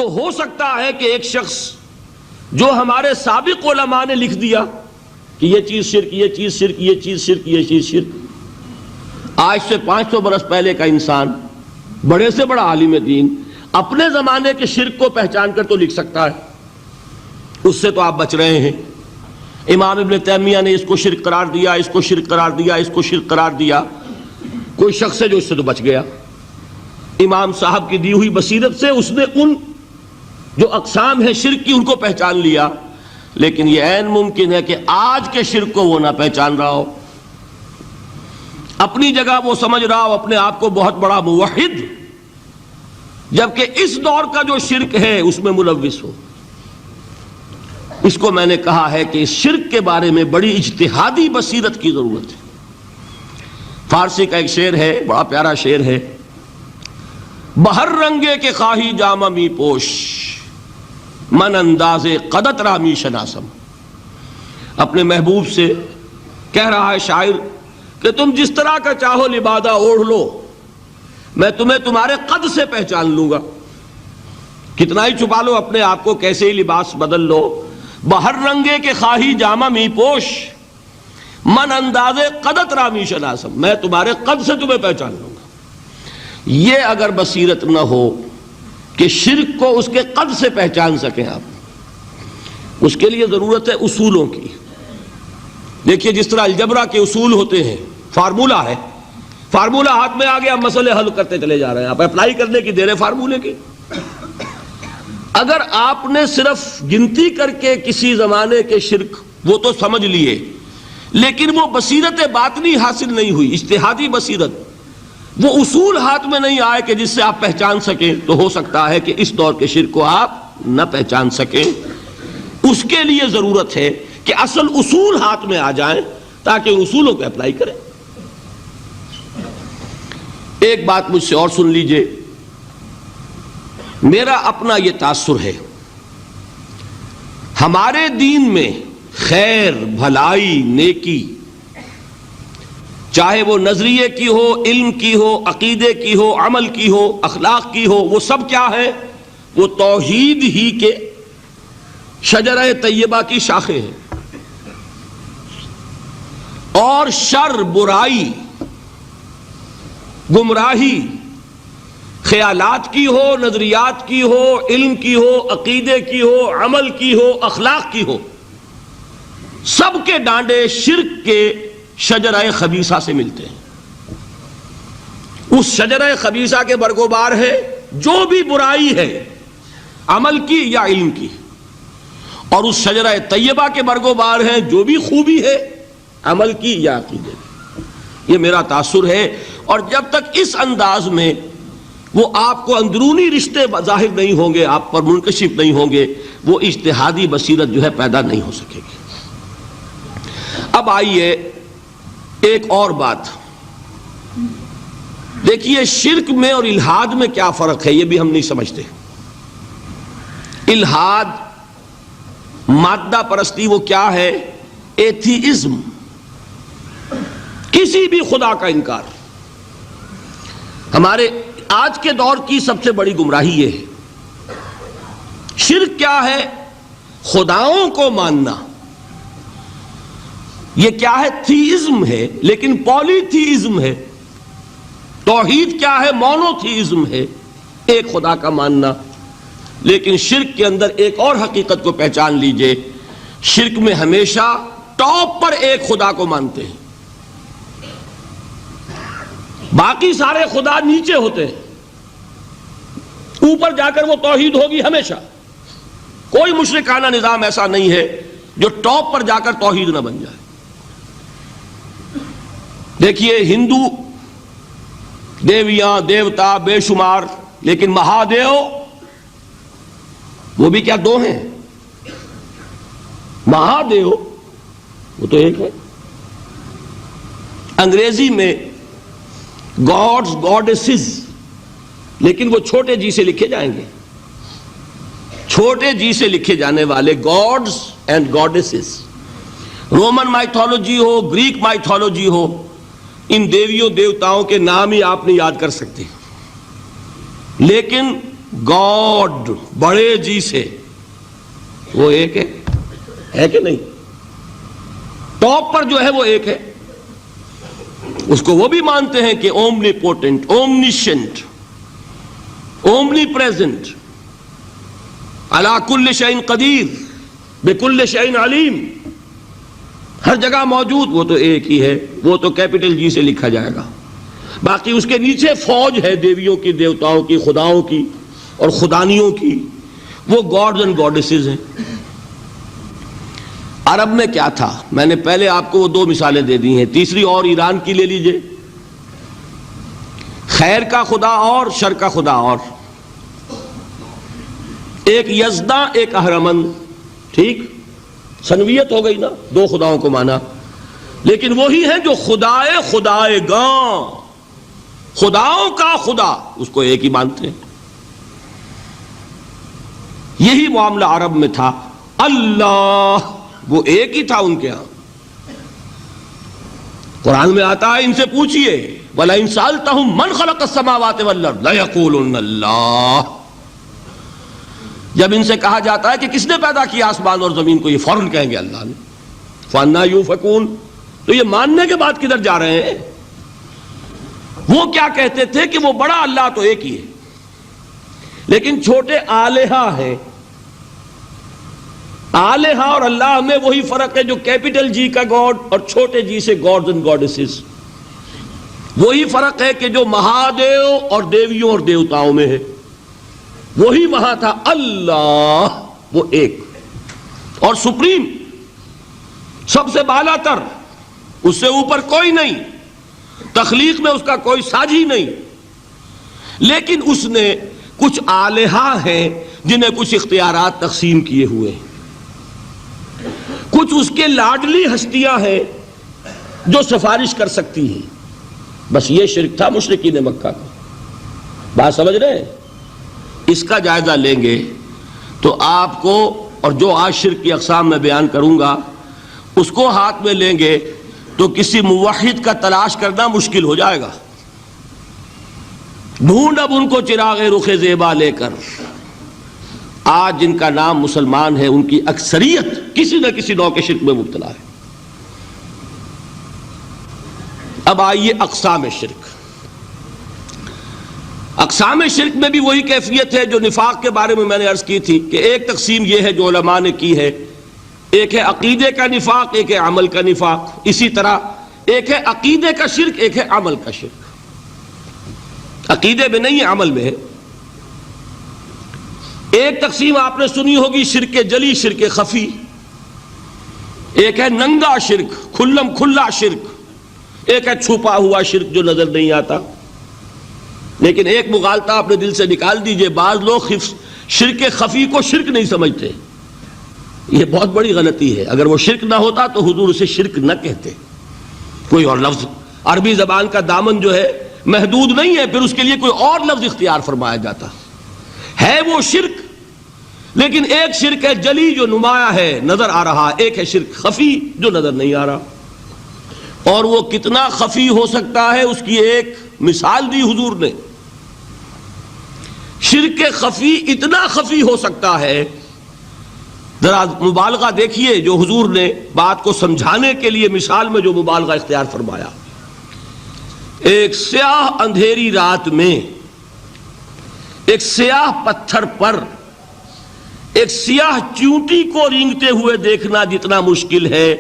تو ہو سکتا ہے کہ ایک شخص جو ہمارے سابق علماء نے لکھ دیا کہ یہ چیز شرک، یہ چیز شرک، یہ چیز شرک، یہ چیز شرک، آج سے 500 برس پہلے کا انسان بڑے سے بڑا عالم دین اپنے زمانے کے شرک کو پہچان کر تو لکھ سکتا ہے، اس سے تو آپ بچ رہے ہیں۔ امام ابن تیمیہ نے اس کو شرک قرار دیا، اس کو شرک قرار دیا، اس کو شرک قرار دیا، کوئی شخص ہے جو اس سے تو بچ گیا۔ امام صاحب کی دی ہوئی بصیرت سے اس نے ان جو اقسام ہے شرک کی ان کو پہچان لیا، لیکن یہ عین ممکن ہے کہ آج کے شرک کو وہ نہ پہچان رہا ہو، اپنی جگہ وہ سمجھ رہا ہو اپنے آپ کو بہت بڑا موحد، جبکہ اس دور کا جو شرک ہے اس میں ملوث ہو۔ اس کو میں نے کہا ہے کہ اس شرک کے بارے میں بڑی اجتہادی بصیرت کی ضرورت ہے۔ فارسی کا ایک شعر ہے، بڑا پیارا شعر ہے، بہر رنگے کے خواہی جامہ می پوش، من انداز قدت رامی شناسم۔ اپنے محبوب سے کہہ رہا ہے شاعر کہ تم جس طرح کا چاہو لبادہ اوڑھ لو، میں تمہیں تمہارے قد سے پہچان لوں گا، کتنا ہی چھپا لو اپنے آپ کو، کیسے ہی لباس بدل لو، بہر رنگے کے خواہی جامہ می پوش، من انداز قدت رامی شناسم، میں تمہارے قد سے تمہیں پہچان لوں گا۔ یہ اگر بصیرت نہ ہو کہ شرک کو اس کے قد سے پہچان سکیں آپ، اس کے لیے ضرورت ہے اصولوں کی۔ دیکھیے جس طرح الجبرا کے اصول ہوتے ہیں، فارمولہ ہے، فارمولہ ہاتھ میں آ گیا، مسئلے حل کرتے چلے جا رہے ہیں، آپ اپلائی کرنے کی دیر ہے فارمولے کی۔ اگر آپ نے صرف گنتی کر کے کسی زمانے کے شرک وہ تو سمجھ لیے، لیکن وہ بصیرت باطنی حاصل نہیں ہوئی، اجتہادی بصیرت، وہ اصول ہاتھ میں نہیں آئے کہ جس سے آپ پہچان سکیں، تو ہو سکتا ہے کہ اس دور کے شرک کو آپ نہ پہچان سکیں۔ اس کے لیے ضرورت ہے کہ اصل اصول ہاتھ میں آ جائیں تاکہ ان اصولوں کو اپلائی کریں۔ ایک بات مجھ سے اور سن لیجئے، میرا اپنا یہ تاثر ہے، ہمارے دین میں خیر، بھلائی، نیکی، چاہے وہ نظریے کی ہو، علم کی ہو، عقیدے کی ہو، عمل کی ہو، اخلاق کی ہو، وہ سب کیا ہے؟ وہ توحید ہی کے شجرہ طیبہ کی شاخیں ہیں۔ اور شر، برائی، گمراہی، خیالات کی ہو، نظریات کی ہو، علم کی ہو، عقیدے کی ہو، عمل کی ہو، اخلاق کی ہو، سب کے ڈانڈے شرک کے شجرہ خبیثہ سے ملتے ہیں۔ اس شجرہ خبیثہ کے برگوبار ہے جو بھی برائی ہے، عمل کی یا علم کی، اور اس شجرہ طیبہ کے برگوبار ہے جو بھی خوبی ہے، عمل کی یا عقیدے کی۔ یہ میرا تاثر ہے، اور جب تک اس انداز میں وہ آپ کو اندرونی رشتے ظاہر نہیں ہوں گے، آپ پر منکشف نہیں ہوں گے، وہ اجتہادی بصیرت جو ہے پیدا نہیں ہو سکے گی۔ اب آئیے ایک اور بات دیکھیے، شرک میں اور الحاد میں کیا فرق ہے، یہ بھی ہم نہیں سمجھتے۔ الحاد، مادہ پرستی، وہ کیا ہے؟ ایتھیزم، کسی بھی خدا کا انکار۔ ہمارے آج کے دور کی سب سے بڑی گمراہی یہ ہے۔ شرک کیا ہے؟ خداؤں کو ماننا۔ یہ کیا ہے؟ تھیزم ہے، لیکن پولی تھیزم ہے۔ توحید کیا ہے؟ مونو تھیزم ہے، ایک خدا کا ماننا۔ لیکن شرک کے اندر ایک اور حقیقت کو پہچان لیجئے، شرک میں ہمیشہ ٹاپ پر ایک خدا کو مانتے ہیں، باقی سارے خدا نیچے ہوتے ہیں، اوپر جا کر وہ توحید ہوگی ہمیشہ۔ کوئی مشرکانہ نظام ایسا نہیں ہے جو ٹاپ پر جا کر توحید نہ بن جائے۔ دیکھیے ہندو دیویاں، دیوتا بے شمار، لیکن مہادیو وہ بھی کیا دو ہیں؟ مہادیو وہ تو ایک ہے۔ انگریزی میں گاڈز، گاڈیسز، لیکن وہ چھوٹے جی سے لکھے جائیں گے، چھوٹے جی سے لکھے جانے والے gods and goddesses. Roman mythology ہو، گریک مائتھولوجی ہو، ان دیویوں دیوتاؤں کے نام ہی آپ نہیں یاد کر سکتے، لیکن گاڈ بڑے جی سے، وہ ایک ہے کہ نہیں؟ ٹاپ پر جو ہے وہ ایک ہے، اس کو وہ بھی مانتے ہیں کہ اومنی پوٹنٹ، اومنیشنٹ، اومنی پریزنٹ، علی کل شیء قدیر، بکل شیء علیم، ہر جگہ موجود، وہ تو ایک ہی ہے، وہ تو کیپٹل جی سے لکھا جائے گا۔ باقی اس کے نیچے فوج ہے دیویوں کی، دیوتاؤں کی، خداؤں کی اور خدانیوں کی، وہ گاڈز اینڈ گاڈیسز ہیں۔ عرب میں کیا تھا؟ میں نے پہلے آپ کو وہ دو مثالیں دے دی ہیں، تیسری اور ایران کی لے لیجئے، خیر کا خدا اور شر کا خدا اور، ایک یزداں ایک اہرمن، ٹھیک، سنویت ہو گئی نا، دو خداؤں کو مانا، لیکن وہی ہیں جو خدائے خدائے گاں، خداؤں کا خدا، اس کو ایک ہی مانتے ہیں۔ یہی معاملہ عرب میں تھا، اللہ وہ ایک ہی تھا ان کے ہاں۔ قرآن میں آتا ہے ان سے پوچھئے وَلَئِن سَأَلْتَهُم مَّنْ خَلَقَ السَّمَاوَاتِ وَالْأَرْضَ لَيَقُولُنَّ اللَّهُ، جب ان سے کہا جاتا ہے کہ کس نے پیدا کیا آسمان اور زمین کو، یہ فوراً کہیں گے اللہ نے۔ فَأَنَّىٰ يُؤْفَكُونَ، تو یہ ماننے کے بعد کدھر جا رہے ہیں؟ وہ کیا کہتے تھے کہ وہ بڑا اللہ تو ایک ہی ہے، لیکن چھوٹے آلہہ ہیں۔ آلہہ اور اللہ میں وہی فرق ہے جو کیپٹل جی کا گاڈ اور چھوٹے جی سے گاڈز اینڈ گاڈیسز، وہی فرق ہے کہ جو مہادیو اور دیویوں اور دیوتاؤں میں ہے، وہی وہاں تھا اللہ، وہ ایک اور سپریم، سب سے بالا تر، اس سے اوپر کوئی نہیں، تخلیق میں اس کا کوئی ساجی نہیں، لیکن اس نے کچھ آلہہ ہیں جنہیں کچھ اختیارات تقسیم کیے ہوئے ہیں، کچھ اس کے لاڈلی ہستیاں ہیں جو سفارش کر سکتی ہیں۔ بس یہ شرک تھا مشرکین مکہ کا، بات سمجھ رہے ہیں؟ اس کا جائزہ لیں گے تو آپ کو، اور جو آج شرک کی اقسام میں بیان کروں گا اس کو ہاتھ میں لیں گے تو کسی موحد کا تلاش کرنا مشکل ہو جائے گا۔ ڈھونڈ اب ان کو چراغ رخ زیبا لے کر، آج جن کا نام مسلمان ہے ان کی اکثریت کسی نہ کسی نوع کے شرک میں مبتلا ہے۔ اب آئیے اقسام شرک۔ اقسام شرک میں بھی وہی کیفیت ہے جو نفاق کے بارے میں نے عرض کی تھی کہ ایک تقسیم یہ ہے جو علماء نے کی ہے، ایک ہے عقیدے کا نفاق، ایک ہے عمل کا نفاق، اسی طرح ایک ہے عقیدے کا شرک، ایک ہے عمل کا شرک۔ عقیدے میں نہیں ہے، عمل میں ہے۔ ایک تقسیم آپ نے سنی ہوگی شرک جلی، شرک خفی، ایک ہے ننگا شرک، کھلم کھلا شرک، ایک ہے چھپا ہوا شرک جو نظر نہیں آتا۔ لیکن ایک مغالطہ اپنے دل سے نکال دیجئے، بعض لوگ شرک خفی کو شرک نہیں سمجھتے، یہ بہت بڑی غلطی ہے۔ اگر وہ شرک نہ ہوتا تو حضور اسے شرک نہ کہتے، کوئی اور لفظ، عربی زبان کا دامن جو ہے محدود نہیں ہے، پھر اس کے لیے کوئی اور لفظ اختیار فرمایا جاتا ہے وہ شرک۔ لیکن ایک شرک ہے جلی جو نمایاں ہے، نظر آ رہا، ایک ہے شرک خفی جو نظر نہیں آ رہا، اور وہ کتنا خفی ہو سکتا ہے اس کی ایک مثال دی حضور نے۔ شرک خفی اتنا خفی ہو سکتا ہے، ذرا مبالغہ دیکھیے جو حضور نے بات کو سمجھانے کے لیے مثال میں جو مبالغہ اختیار فرمایا۔ ایک سیاہ اندھیری رات میں ایک سیاہ پتھر پر ایک سیاہ چیونٹی کو رینگتے ہوئے دیکھنا جتنا مشکل ہے،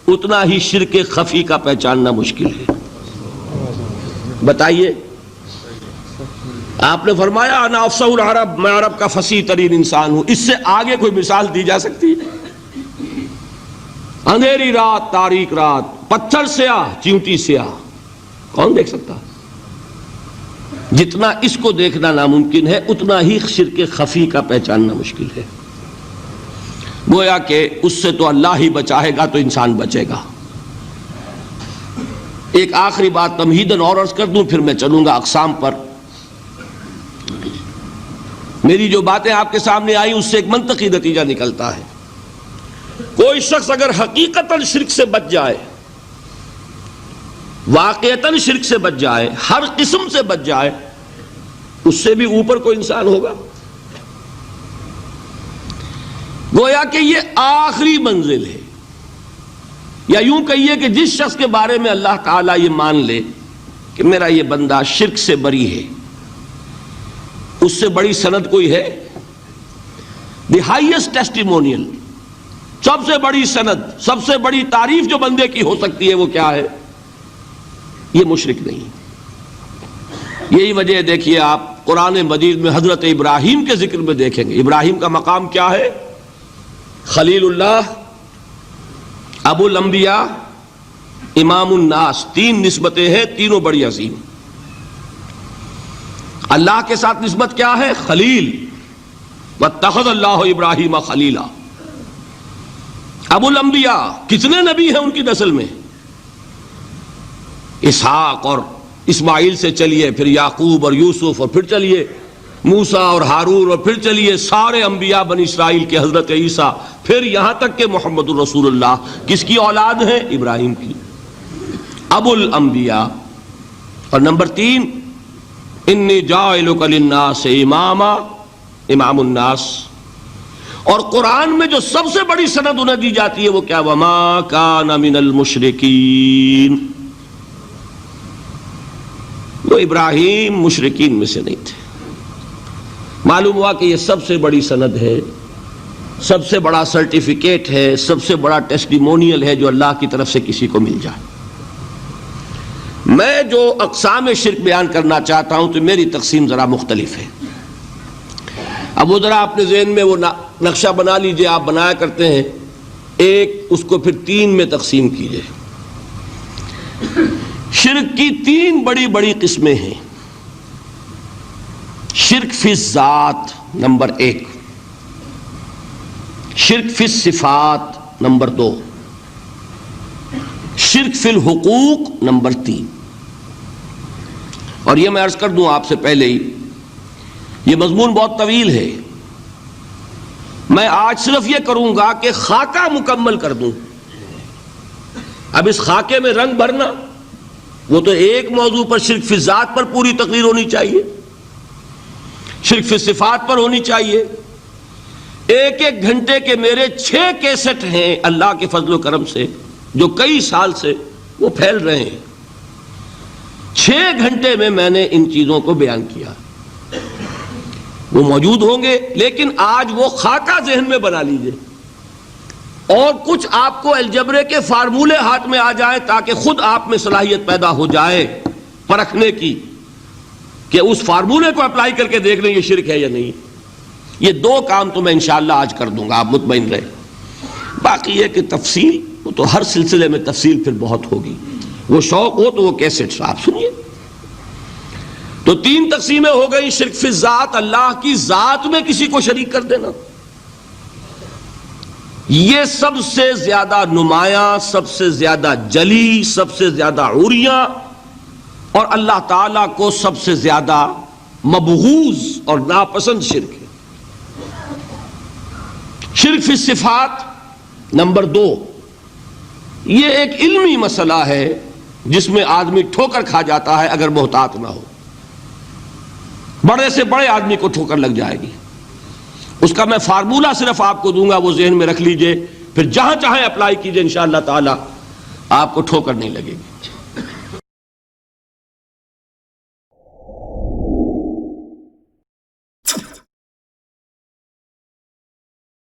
اتنا ہی شرک خفی کا پہچاننا مشکل ہے۔ بتائیے، آپ نے فرمایا انا افصح العرب، میں عرب کا فصیح ترین انسان ہوں، اس سے آگے کوئی مثال دی جا سکتی ہے؟ اندھیری رات، تاریک رات، پتھر سیاہ، چیونٹی سیاہ، کون دیکھ سکتا؟ جتنا اس کو دیکھنا ناممکن ہے اتنا ہی شرک خفی کا پہچاننا مشکل ہے۔ گویا کہ اس سے تو اللہ ہی بچائے گا تو انسان بچے گا۔ ایک آخری بات تمہیداً اور عرض کر دوں، پھر میں چلوں گا اقسام پر۔ میری جو باتیں آپ کے سامنے آئی اس سے ایک منطقی نتیجہ نکلتا ہے، کوئی شخص اگر حقیقتاً شرک سے بچ جائے، واقعتاً شرک سے بچ جائے، ہر قسم سے بچ جائے، اس سے بھی اوپر کوئی انسان ہوگا؟ گویا کہ یہ آخری منزل ہے، یا یوں کہیے کہ جس شخص کے بارے میں اللہ تعالیٰ یہ مان لے کہ میرا یہ بندہ شرک سے بری ہے، اس سے بڑی سند کوئی ہے؟ دی ہائیسٹ ٹیسٹیمونیل، سب سے بڑی سند، سب سے بڑی تعریف جو بندے کی ہو سکتی ہے وہ کیا ہے؟ یہ مشرک نہیں۔ یہی وجہ ہے، دیکھیے آپ قرآن مجید میں حضرت ابراہیم کے ذکر میں دیکھیں گے، ابراہیم کا مقام کیا ہے؟ خلیل اللہ، ابو الانبیاء، امام الناس، تین نسبتیں ہیں، تینوں بڑی عظیم۔ اللہ کے ساتھ نسبت کیا ہے؟ خلیل، واتخذ اللہ ابراہیم خلیلا۔ ابو الانبیاء، کتنے نبی ہیں ان کی نسل میں؟ اسحاق اور اسماعیل سے چلیے، پھر یعقوب اور یوسف، اور پھر چلیے موسیٰ اور ہارون، اور پھر چلیے سارے انبیاء بنی اسرائیل کے، حضرت عیسیٰ، پھر یہاں تک کہ محمد الرسول اللہ کس کی اولاد ہے؟ ابراہیم کی، ابو الانبیاء۔ اور نمبر 3، انی جاعلک للناس اماما، امام الناس۔ اور قرآن میں جو سب سے بڑی سند انہیں دی جاتی ہے وہ کیا؟ وما کان من المشرکین، وہ ابراہیم مشرکین میں سے نہیں تھے۔ معلوم ہوا کہ یہ سب سے بڑی سند ہے، سب سے بڑا سرٹیفکیٹ ہے، سب سے بڑا ٹیسٹیمونیل ہے جو اللہ کی طرف سے کسی کو مل جائے۔ میں جو اقسام شرک بیان کرنا چاہتا ہوں تو میری تقسیم ذرا مختلف ہے۔ اب وہ ذرا اپنے ذہن میں وہ نقشہ بنا لیجئے، آپ بنایا کرتے ہیں ایک، اس کو پھر 3 میں تقسیم کیجئے۔ شرک کی 3 بڑی بڑی قسمیں ہیں۔ شرک فی الذات نمبر 1، شرک فی الصفات نمبر 2، شرک فی الحقوق نمبر 3۔ اور یہ میں عرض کر دوں آپ سے پہلے ہی، یہ مضمون بہت طویل ہے، میں آج صرف یہ کروں گا کہ خاکہ مکمل کر دوں۔ اب اس خاکے میں رنگ بھرنا، وہ تو ایک موضوع پر شرک فی الذات پر پوری تقریر ہونی چاہیے، شرک فی الصفات پر ہونی چاہیے۔ ایک ایک گھنٹے کے میرے 6 کیسٹ ہیں اللہ کے فضل و کرم سے، جو کئی سال سے وہ پھیل رہے ہیں۔ 6 گھنٹے میں میں نے ان چیزوں کو بیان کیا، وہ موجود ہوں گے، لیکن آج وہ خاکہ ذہن میں بنا لیجئے، اور کچھ آپ کو الجبرے کے فارمولے ہاتھ میں آ جائیں تاکہ خود آپ میں صلاحیت پیدا ہو جائے پرکھنے کی کہ اس فارمولے کو اپلائی کر کے دیکھ لیں یہ شرک ہے یا نہیں۔ یہ 2 کام تو میں انشاءاللہ آج کر دوں گا، آپ مطمئن رہیں۔ باقی یہ کہ تفصیل، وہ تو ہر سلسلے میں تفصیل پھر بہت ہوگی، وہ شوق ہو تو وہ کیسٹ آپ سنیے۔ تو 3 تقسیمیں ہو گئی۔ شرک فی الذات، اللہ کی ذات میں کسی کو شریک کر دینا، یہ سب سے زیادہ نمایاں، سب سے زیادہ جلی، سب سے زیادہ عریاں، اور اللہ تعالیٰ کو سب سے زیادہ مبغوض اور ناپسند شرک ہے۔ شرک فی الصفات نمبر 2، یہ ایک علمی مسئلہ ہے جس میں آدمی ٹھوکر کھا جاتا ہے اگر محتاط نہ ہو، بڑے سے بڑے آدمی کو ٹھوکر لگ جائے گی۔ اس کا میں فارمولہ صرف آپ کو دوں گا، وہ ذہن میں رکھ لیجئے، پھر جہاں چاہیں اپلائی کیجئے، انشاءاللہ تعالی آپ کو ٹھوکر نہیں لگے گی۔